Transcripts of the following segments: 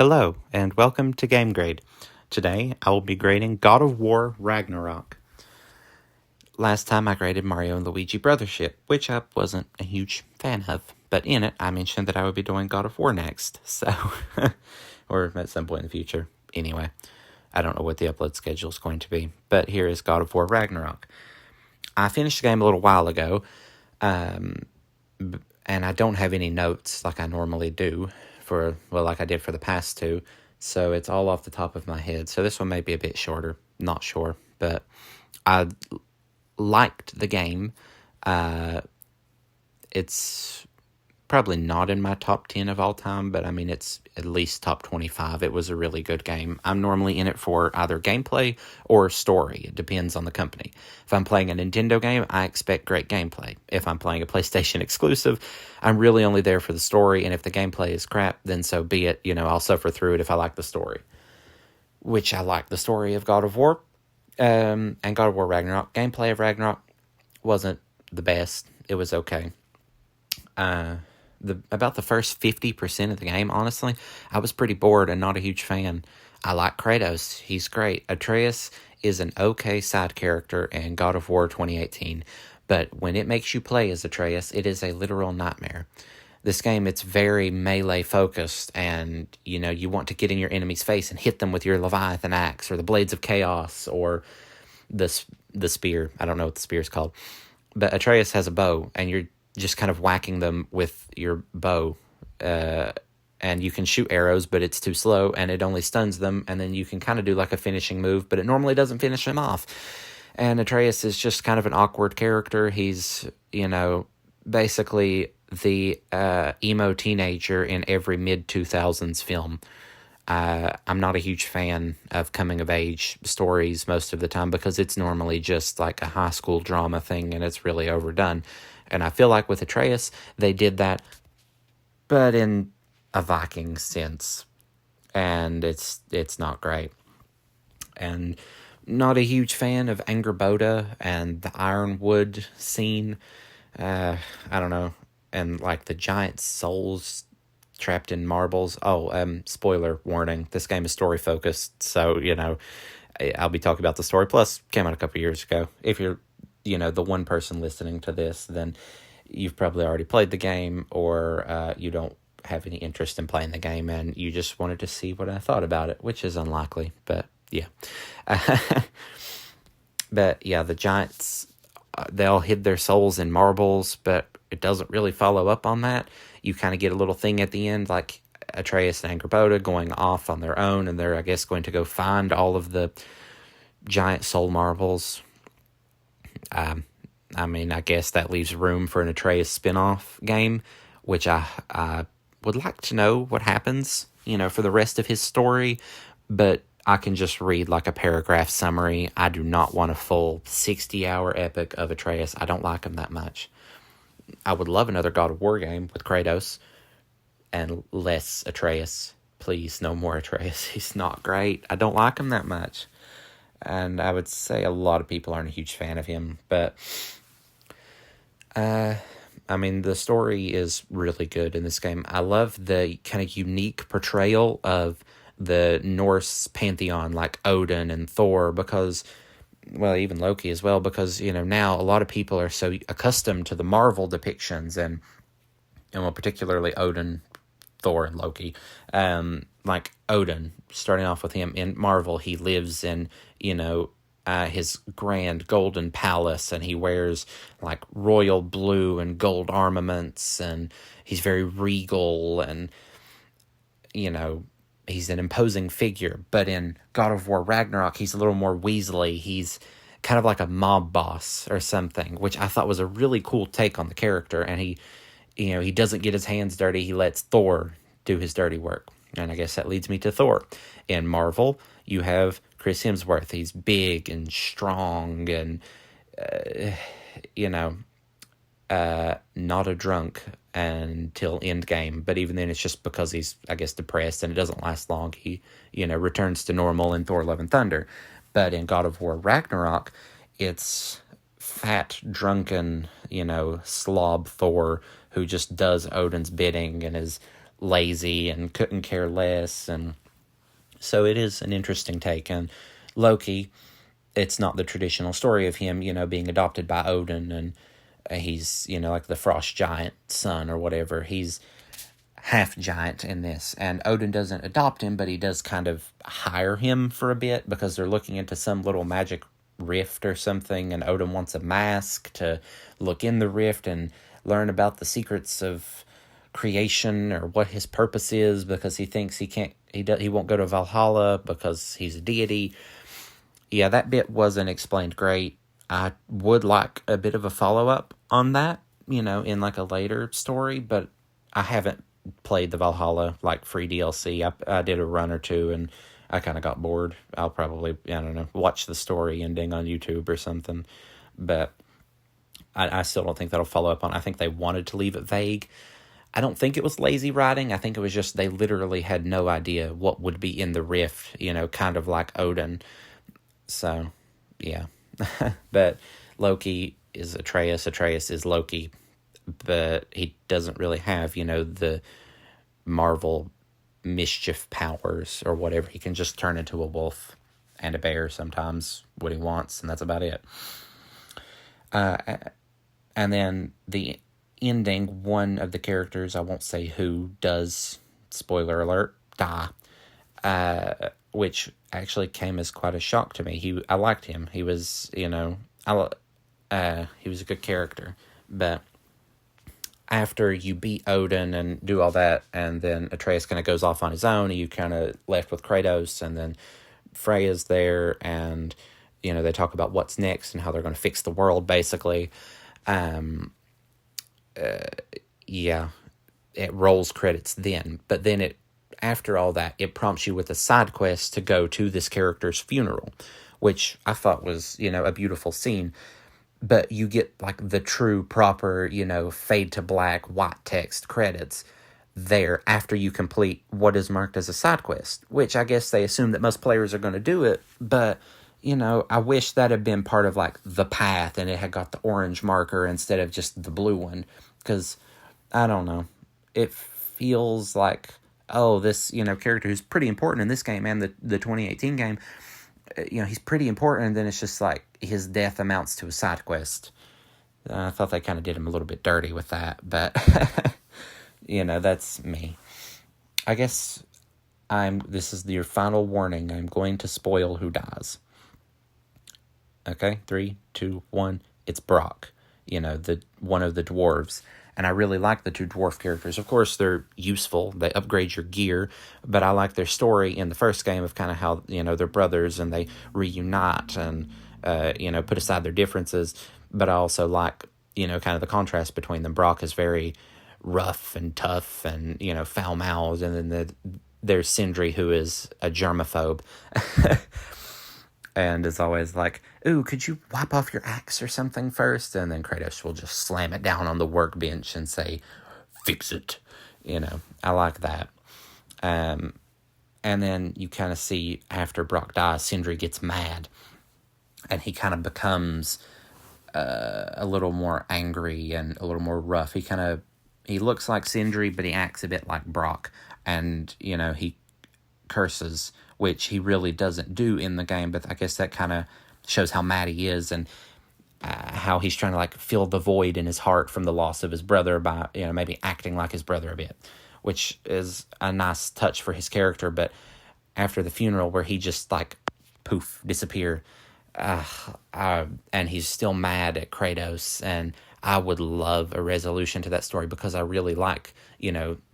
Hello, and welcome to Game Grade. Today, I will be grading God of War Ragnarok. Last time I graded Mario and Luigi Brothership, which I wasn't a huge fan of, but in it, I mentioned that I would be doing God of War next, so, or at some point in the future. Anyway, I don't know what the upload schedule is going to be, but here is God of War Ragnarok. I finished the game a little while ago, and I don't have any notes like I normally do like I did for the past two, so it's all off the top of my head. So this one may be a bit shorter, not sure, but I liked the game. It's probably not in my top 10 of all time, but I mean, it's at least top 25. It was a really good game. I'm normally in it for either gameplay or story. It depends on the company. If I'm playing a Nintendo game, I expect great gameplay. If I'm playing a PlayStation exclusive, I'm really only there for the story, and if the gameplay is crap, then so be it. I'll suffer through it if I like the story. Which I like the story of God of War, and God of War Ragnarok. Gameplay of wasn't the best. It was okay. About the first 50% of the game, honestly, I was pretty bored and not a huge fan. I like Kratos. He's great. Atreus is an okay side character in God of War 2018, but when it makes you play as Atreus, it is a literal nightmare. This game, it's very melee focused, and you want to get in your enemy's face and hit them with your Leviathan axe or the Blades of Chaos or the spear. I don't know what the spear is called, but Atreus has a bow, and you're just kind of whacking them with your bow, and you can shoot arrows, but it's too slow, and it only stuns them, and then you can kind of do like a finishing move, but it normally doesn't finish them off. And Atreus is just kind of an awkward character. He's, basically the emo teenager in every mid-2000s film. I'm not a huge fan of coming-of-age stories most of the time because it's normally just like a high school drama thing, and it's really overdone. And I feel like with Atreus, they did that, but in a Viking sense, and it's not great. And not a huge fan of Angerboda and the Ironwood scene. I don't know, and like the giant souls trapped in marbles. Spoiler warning, this game is story focused, so I'll be talking about the story. Plus, came out a couple years ago. If you're the one person listening to this, then you've probably already played the game, or you don't have any interest in playing the game and you just wanted to see what I thought about it, which is unlikely, but yeah. But yeah, the giants, they all hid their souls in marbles, but it doesn't really follow up on that. You kind of get a little thing at the end, like Atreus and Angerboda going off on their own, and they're, I guess, going to go find all of the giant soul marbles. I guess that leaves room for an Atreus spin-off game, which I would like to know what happens, for the rest of his story, but I can just read like a paragraph summary. I do not want a full 60-hour epic of Atreus. I don't like him that much. I would love another God of War game with Kratos and less Atreus. Please, no more Atreus. He's not great. I don't like him that much. And I would say a lot of people aren't a huge fan of him, but the story is really good in this game. I love the kind of unique portrayal of the Norse pantheon, like Odin and Thor, because, well, even Loki as well, because, now a lot of people are so accustomed to the Marvel depictions, and particularly Odin, Thor, and Loki. Like Odin, starting off with him in Marvel, he lives in, his grand golden palace, and he wears like royal blue and gold armaments, and he's very regal, and he's an imposing figure. But in God of War Ragnarok, he's a little more Weasley. He's kind of like a mob boss or something, which I thought was a really cool take on the character. And he doesn't get his hands dirty. He lets Thor do his dirty work. And I guess that leads me to Thor. In Marvel, you have Chris Hemsworth. He's big and strong and, not a drunk until Endgame. But even then, it's just because he's, I guess, depressed, and it doesn't last long. He, returns to normal in Thor: Love and Thunder. But in God of War Ragnarok, it's fat, drunken, slob Thor who just does Odin's bidding and is lazy and couldn't care less. And so it is an interesting take. And Loki, it's not the traditional story of him, being adopted by Odin, and he's, like the frost giant son or whatever. He's half giant in this, and Odin doesn't adopt him, but he does kind of hire him for a bit because they're looking into some little magic rift or something, and Odin wants a mask to look in the rift and learn about the secrets of creation or what his purpose is, because he thinks he won't go to Valhalla because he's a deity. Yeah, that bit wasn't explained great. I would like a bit of a follow-up on that, in like a later story, but I haven't played the Valhalla like free DLC. I did a run or two and I kind of got bored. I'll probably, I don't know, watch the story ending on YouTube or something, but I still don't think that'll follow up on. I think they wanted to leave it vague. I don't think it was lazy writing. I think it was just they literally had no idea what would be in the rift, kind of like Odin. So, yeah. But Loki is Atreus. Atreus is Loki. But he doesn't really have, the Marvel mischief powers or whatever. He can just turn into a wolf and a bear sometimes when he wants, and that's about it. And then the ending, one of the characters, I won't say who, does, spoiler alert, die. Which actually came as quite a shock to me. I liked him. He was, he was a good character. But after you beat Odin and do all that, and then Atreus kind of goes off on his own, and you kind of left with Kratos, and then Freya's there, and, they talk about what's next and how they're going to fix the world, basically. Yeah, it rolls credits then. But then after all that, it prompts you with a side quest to go to this character's funeral, which I thought was, a beautiful scene. But you get, like, the true, proper, fade to black, white text credits there after you complete what is marked as a side quest, which I guess they assume that most players are going to do it. But, I wish that had been part of, like, the path, and it had got the orange marker instead of just the blue one. Because, I don't know, it feels like, oh, this, character who's pretty important in this game and the 2018 game, he's pretty important, and then it's just like his death amounts to a side quest. I thought they kind of did him a little bit dirty with that, but, that's me. I guess this is your final warning. I'm going to spoil who dies. Okay, 3, 2, 1, it's Brock, one of the dwarves. And I really like the two dwarf characters. Of course, they're useful. They upgrade your gear. But I like their story in the first game of kind of how, they're brothers and they reunite and, put aside their differences. But I also like, kind of the contrast between them. Brock is very rough and tough and, foul-mouthed. And then there's Sindri, who is a germaphobe. And it's always like, ooh, could you wipe off your axe or something first? And then Kratos will just slam it down on the workbench and say, fix it. I like that. And then you kind of see after Brock dies, Sindri gets mad. And he kind of becomes a little more angry and a little more rough. He looks like Sindri, but he acts a bit like Brock. And, he curses, which he really doesn't do in the game, but I guess that kind of shows how mad he is and how he's trying to, like, fill the void in his heart from the loss of his brother by, maybe acting like his brother a bit, which is a nice touch for his character. But after the funeral, where he just, like, poof, disappear, and he's still mad at Kratos, and I would love a resolution to that story because I really like,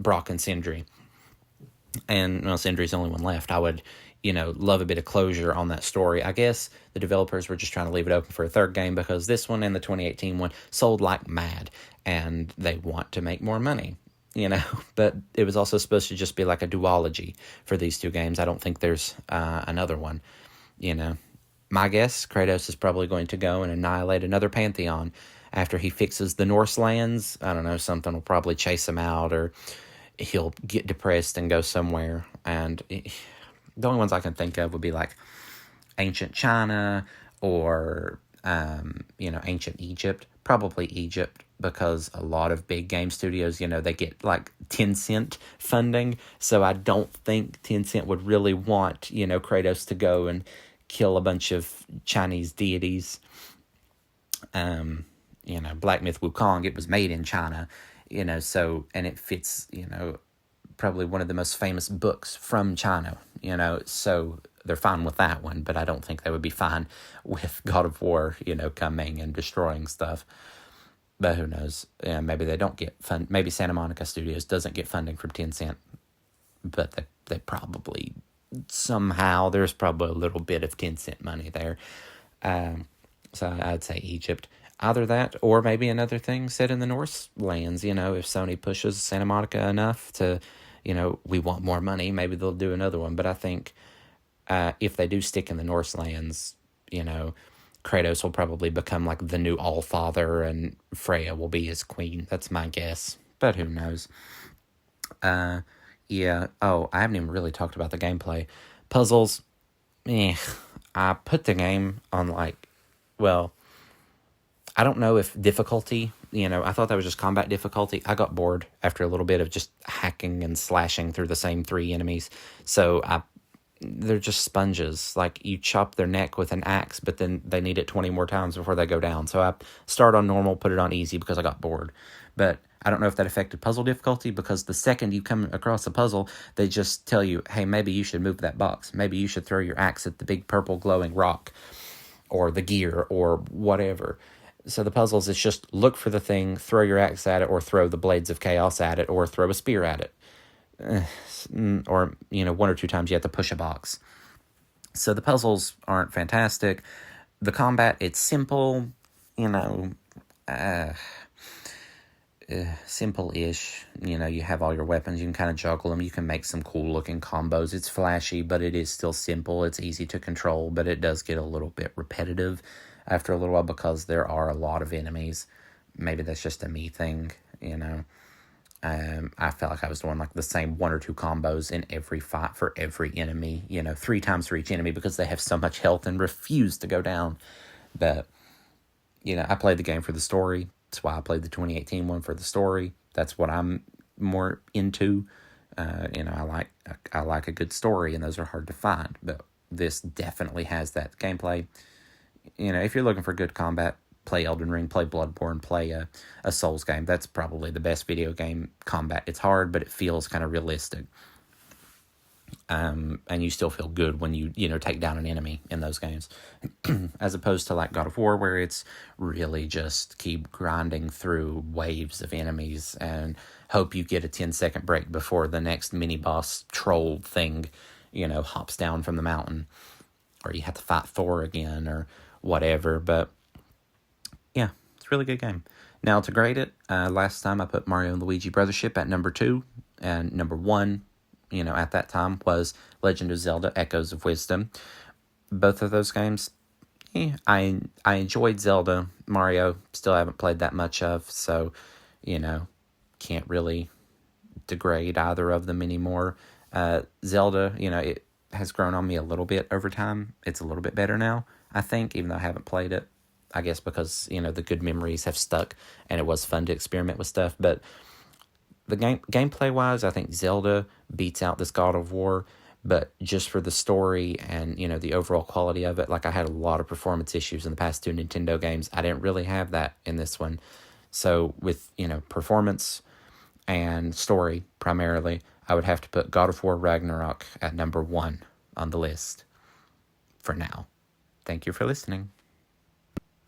Brock and Sindri. And, Sindri's the only one left. I would, love a bit of closure on that story. I guess the developers were just trying to leave it open for a third game because this one and the 2018 one sold like mad, and they want to make more money, But it was also supposed to just be like a duology for these two games. I don't think there's another one, My guess, Kratos is probably going to go and annihilate another pantheon after he fixes the Norse lands. I don't know, something will probably chase him out, or he'll get depressed and go somewhere. And the only ones I can think of would be like ancient China or, ancient Egypt. Probably Egypt, because a lot of big game studios, they get like Tencent funding. So I don't think Tencent would really want, Kratos to go and kill a bunch of Chinese deities. Black Myth Wukong, it was made in China, and it fits, probably one of the most famous books from China, so they're fine with that one, but I don't think they would be fine with God of War, coming and destroying stuff. But who knows? Maybe they don't get maybe Santa Monica Studios doesn't get funding from Tencent, but they probably somehow, there's probably a little bit of Tencent money there. So I'd say Egypt. Either that, or maybe another thing set in the Northlands. If Sony pushes Santa Monica enough to, we want more money, maybe they'll do another one. But I think if they do stick in the Northlands, Kratos will probably become like the new All-Father, and Freya will be his queen. That's my guess, but who knows? Yeah. Oh, I haven't even really talked about the gameplay. Puzzles, I put the game on I don't know if difficulty, I thought that was just combat difficulty. I got bored after a little bit of just hacking and slashing through the same 3 enemies. So they're just sponges. Like, you chop their neck with an axe, but then they need it 20 more times before they go down. So I start on normal, put it on easy because I got bored. But I don't know if that affected puzzle difficulty, because the second you come across a puzzle, they just tell you, hey, maybe you should move that box. Maybe you should throw your axe at the big purple glowing rock, or the gear, or whatever. So the puzzles is just look for the thing, throw your axe at it, or throw the blades of chaos at it, or throw a spear at it. Or, 1 or 2 times you have to push a box. So the puzzles aren't fantastic. The combat, it's simple, simple-ish. You have all your weapons, you can kind of juggle them, you can make some cool-looking combos. It's flashy, but it is still simple. It's easy to control, but it does get a little bit repetitive after a little while because there are a lot of enemies. Maybe that's just a me thing, I felt like I was doing like the same 1 or 2 combos in every fight for every enemy, 3 times for each enemy because they have so much health and refuse to go down. But, I played the game for the story. That's why I played the 2018 one, for the story. That's what I'm more into. I like a good story, and those are hard to find. But this definitely has that gameplay. If you're looking for good combat, play Elden Ring, play Bloodborne, play a Souls game. That's probably the best video game combat. It's hard, but it feels kind of realistic. And you still feel good when you take down an enemy in those games. As opposed to like God of War, where it's really just keep grinding through waves of enemies and hope you get a 10-second break before the next mini-boss troll thing, hops down from the mountain. Or you have to fight Thor again or whatever. But yeah, it's a really good game. Now, to grade it, last time I put Mario and Luigi Brothership at number 2, and number 1, at that time, was Legend of Zelda Echoes of Wisdom. Both of those games, I enjoyed Zelda. Mario, still haven't played that much of, so, can't really degrade either of them anymore. Zelda, it has grown on me a little bit over time. It's a little bit better now, I think, even though I haven't played it. I guess because, the good memories have stuck, and it was fun to experiment with stuff. But the gameplay-wise, I think Zelda beats out this God of War. But just for the story and, the overall quality of it, like, I had a lot of performance issues in the past 2 Nintendo games. I didn't really have that in this one. So with, performance and story primarily, I would have to put God of War Ragnarok at number 1 on the list for now. Thank you for listening.